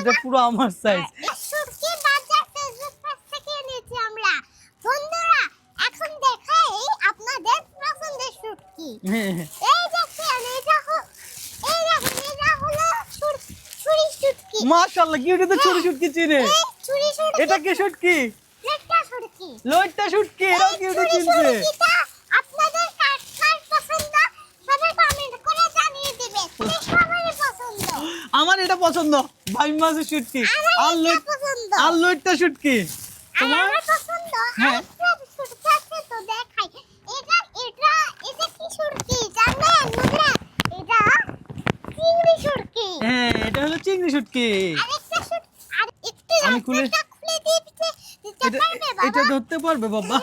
এটা পুরো আমার সাইজ। শুটকি বাজার ফেসবুক পেজ থেকে এনেছি আমরা। বন্ধুরা এখন দেখাই আপনাদের পছন্দের শুটকি। এই দেখেন এটা হলো ছুরি শুটকি। মাশাআল্লাহ কিউটি তো ছুরি শুটকি চিনে। ছুরি শুটকি। এটা কি শুটকি? লইট্টা শুটকি। লইট্টা শুটকি এটাও কিউটি চিনছে। আপনাদের কার পছন্দ সবাই কমেন্ট করে জানিয়ে দিবেন। সবারই পছন্দ। আমার এটা পছন্দ ভাই মাছের শুটকি আর লইট্টা শুটকি। তোমার আমার পছন্দ। হ্যাঁ। শুটকি আছে তো দেখাই। এটা কি শুটকি জানেন বন্ধুরা? এটা চিংড়ি শুটকি। হ্যাঁ এটা হলো চিংড়ি শুটকি। আরেকটা শুটকি আর একটু আমি খুলে খুলে দিতে পারবে বাবা? এটা ধরতে পারবে বাবা?